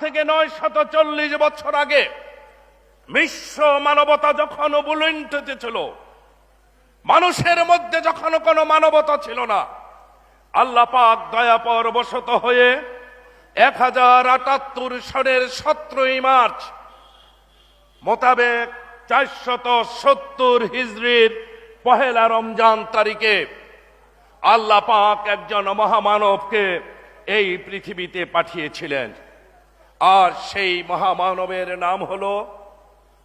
থেকে 940 বছর আগে বিশ্ব মানবতা যখন বুলুন্ঠিত ছিল, মানুষের মধ্যে যখন কোনো মানবতা ছিল না, আল্লাহ পাক দয়া পরবশত হয়ে 1078 সনের 17 মার্চ মোতাবেক 470 হিজরির পহেলা রমজান তারিখে আল্লাহ পাক একজন মহামানবকে এই পৃথিবীতে পাঠিয়েছিলেন। আর সেই মহামানবের নাম হলো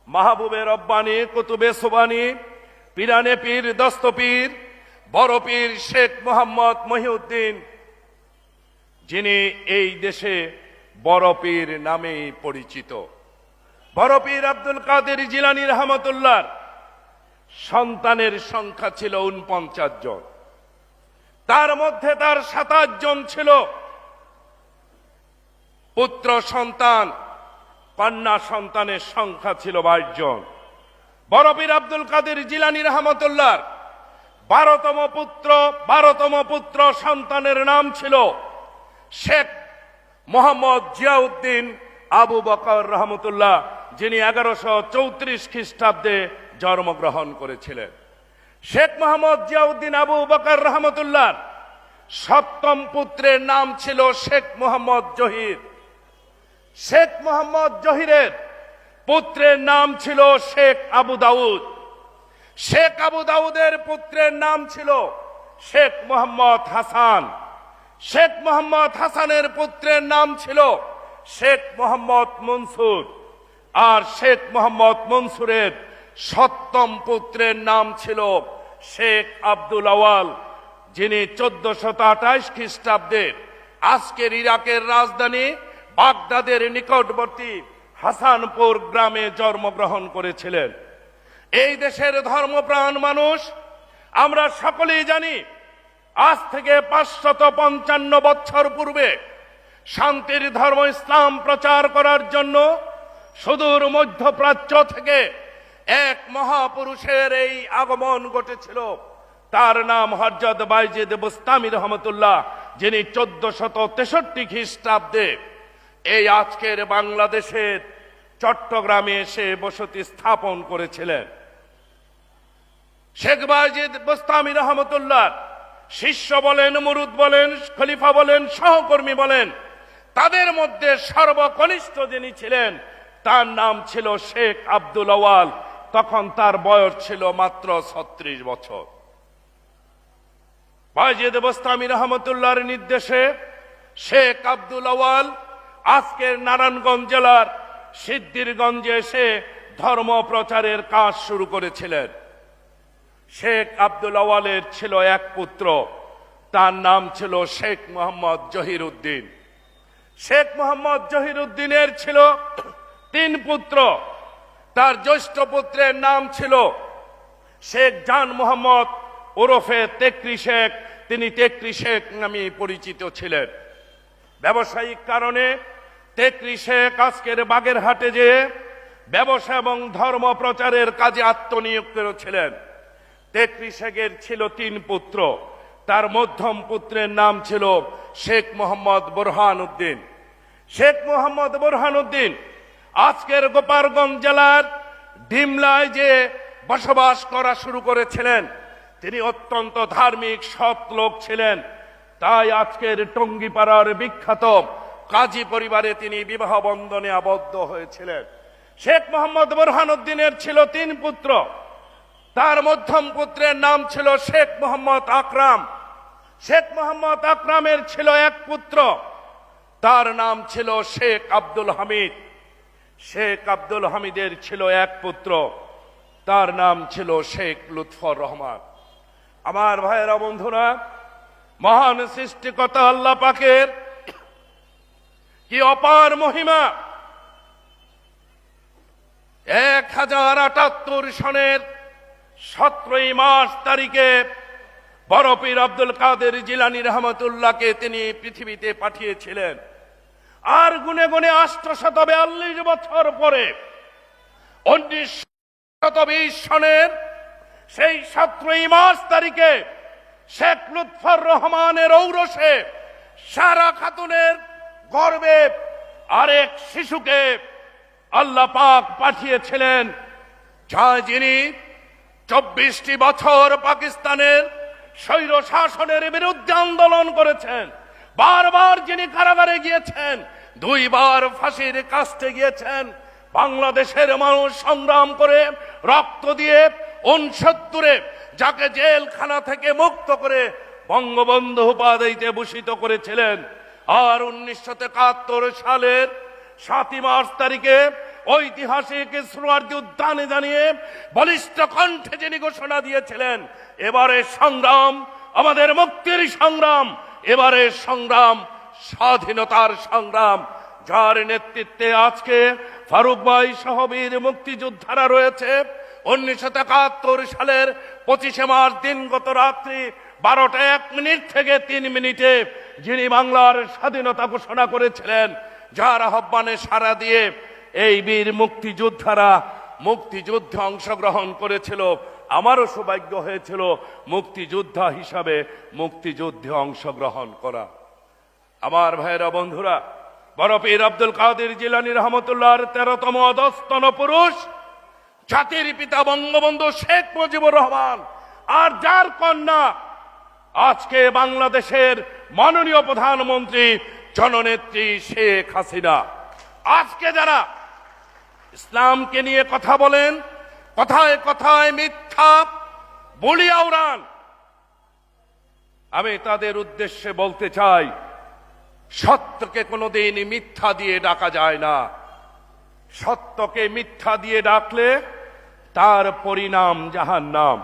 মাহবুবে রব্বানী, কুতুবে সুবানী, পিরানে পীর, দস্তপীর, বড় পীর শেখ মোহাম্মদ মহিউদ্দিন, যিনি এই দেশে বড় পীর নামেই পরিচিত। বড় পীর আব্দুল কাদের জিলানী রহমতুল্লাহর সন্তানের সংখ্যা ছিল 49 জন। তার মধ্যে তার 27 জন ছিল পুত্র সন্তান, কন্যা সন্তানের সংখ্যা ছিল 22 জন। বড় পীর আব্দুল কাদের জিলানী রহমতুল্লাহর 12তম পুত্র সন্তানের নাম ছিল শেখ মোহাম্মদ জিয়াউদ্দিন আবু বকর রহমতুল্লাহ, যিনি 1134 খ্রিস্টাব্দে জন্মগ্রহণ করেছিলেন। শেখ মোহাম্মদ জিয়াউদ্দিন আবু বকর রহমতুল্লাহর 7ম পুত্রের নাম ছিল শেখ মোহাম্মদ জহির। শেখ মোহাম্মদ জহিরের পুত্রের নাম ছিল শেখ আবু দাউদ। শেখ আবু দাউদের পুত্রের নাম ছিল শেখ মোহাম্মদ হাসান। শেখ মোহাম্মদ হাসানের পুত্রের নাম ছিল শেখ মোহাম্মদ মনসুর। আর শেখ মোহাম্মদ মনসুরের 7ম পুত্রের নাম ছিল শেখ আব্দুল আওয়াল, যিনি 1428 খ্রিস্টাব্দে আজকের ইরাকের রাজধানী বাগদাদের নিকটবর্তী হাসানপুর গ্রামে জন্মগ্রহণ করেছিলেন। এই দেশের ধর্মপ্রাণ মানুষ আমরা সকলেই জানি, আজ থেকে 555 বছর পূর্বে শান্তির ধর্ম ইসলাম প্রচার করার জন্য সুদূর মধ্যপ্রাচ্য থেকে এক মহাপুরুষের এই আগমন ঘটেছিল। তার নাম হযরত বাইজিদ বুস্তামি রহমতুল্লাহ, যিনি 1463 খ্রিস্টাব্দে এই আজকের বাংলাদেশের চট্টগ্রামে এসে বসতি স্থাপন করেছিলেন। শেখ বাইজিদ বুস্তামি রহমতুল্লাহ শিষ্য বলেন, মুরিদ বলেন, খলিফা বলেন, সহকর্মী বলেন, তাদের মধ্যে সর্বকনিষ্ঠ যিনি ছিলেন তার নাম ছিল শেখ আব্দুল আওয়াল। তখন তার বয়স ছিল মাত্র 36 বছর। বাইজিদ বুস্তামি রহমতুল্লাহর নির্দেশে শেখ আব্দুল আওয়াল আজকের নারায়ণগঞ্জ জেলার সিদ্ধিরগঞ্জে এসে ধর্ম প্রচারের কাজ শুরু করেছিলেন। শেখ আব্দুল আওয়ালের ছিল এক পুত্র, তার নাম ছিল শেখ মোহাম্মদ জহির উদ্দিন। শেখ মোহাম্মদ জহির উদ্দিনের ছিল 3 পুত্র। তার জ্যেষ্ঠ পুত্রের নাম ছিল শেখ জান মোহাম্মদ ওরফে তেকরি শেখ, তিনি তেকরি শেখ নামে পরিচিত ছিলেন। ব্যবসায়িক কারণে তেকরি শেখ আজকের বাগেরহাটে যেয়ে ব্যবসা এবং ধর্ম প্রচারের কাজে আত্মনিয়োগ করেছিলেন। তেকরি শেখের ছিল 3 পুত্র। তার মধ্যম পুত্রের নাম ছিল শেখ মোহাম্মদ বোরহান উদ্দিন। শেখ মোহাম্মদ বোরহান উদ্দিন আজকের গোপালগঞ্জ জেলার ডিমলায় যে বসবাস করা শুরু করেছিলেন, তিনি অত্যন্ত ধার্মিক সৎ লোক ছিলেন। তাই আজকের টঙ্গিপাড়ার বিখ্যাত কাজী পরিবারে তিনি বিবাহ বন্ধনে আবদ্ধ হয়েছিলেন। শেখ মোহাম্মদ বোরহান উদ্দিনের ছিল 3 পুত্র। তার মধ্যম পুত্রের নাম ছিল শেখ মোহাম্মদ আকরাম। শেখ মোহাম্মদ আকরামের ছিল 1 পুত্র, তার নাম ছিল শেখ আব্দুল হামিদ। শেখ আব্দুল হামিদের ছিল 1 পুত্র, তার নাম ছিল শেখ লুৎফর রহমান। আমার ভাইয়েরা, বন্ধুরা, মহান সৃষ্টিকর্তা আল্লাহ পাকের কি অপার মহিমা! 1078 সনের 17 মার্চ তারিখে বড় পীর আব্দুল কাদের জিলানী রহমতুল্লাহকে তিনি পৃথিবীতে পাঠিয়েছিলেন। আর গুনে গুনে 842 বছর পরে 1920 সনের সেই 17 মার্চ তারিখে শেখ লুৎফর রহমানের ঔরসে সারা খাতুনের গর্বে আরেক শিশুকে আল্লাহ পাক পাঠিয়েছিলেন, যিনি 24টি বছর পাকিস্তানের স্বৈর শাসনের বিরুদ্ধে আন্দোলন করেছেন, বারবার যিনি কারাগারে গিয়েছেন, 2 বার ফাঁসির কাস্টে গিয়েছেন। বাংলাদেশের মানুষ সংগ্রাম করে রক্ত দিয়ে 69-এ যাকে জেলখানা থেকে মুক্ত করে বঙ্গবন্ধু উপাধিতে ভূষিত করেছিলেন। আর 1971 সালের 7 মার্চ তারিখে ঐতিহাসিক সোহরাওয়ার্দী উদ্যানে জানিয়ে বলিষ্ঠ কণ্ঠে যিনি ঘোষণা দিয়েছিলেন, এবারে সংগ্রাম আমাদের মুক্তির সংগ্রাম, এবারে সংগ্রাম স্বাধীনতার সংগ্রাম। যার নেতৃত্বে আজকে ফারুক ভাই সহ বীর মুক্তিযোদ্ধারা রয়েছে। 1971 সালের 25 মার্চ দিনগত রাত্রি 12টা 1 মিনিট থেকে 3 মিনিটে যিনি বাংলার স্বাধীনতা ঘোষণা করেছিলেন, যার আহ্বানে সাড়া দিয়ে এই বীর মুক্তিযোদ্ধারা মুক্তিযুদ্ধে অংশগ্রহণ করেছিল। আমারও সৌভাগ্য হয়েছিল মুক্তিযোদ্ধা হিসাবে মুক্তিযুদ্ধে অংশগ্রহণ করা। আমার ভাইরা বন্ধুরা, বড় পীর আব্দুল কাদের জিলানী রহমতুল্লাহর 13তম অধস্তন পুরুষ, জাতির পিতা বঙ্গবন্ধু শেখ মুজিবুর রহমান, আর যার কন্যা আজকে বাংলাদেশের মাননীয় প্রধানমন্ত্রী জননেত্রী শেখ হাসিনা। আজকে যারা ইসলামকে নিয়ে কথা বলেন, কথায় কথায় মিথ্যা বলিয়া উড়ান, আমি তাদের উদ্দেশ্যে বলতে চাই, সত্যকে কোনোদিন মিথ্যা দিয়ে ডাকা যায় না। সত্যকে মিথ্যা দিয়ে ডাকলে তার পরিণাম জাহান্নাম।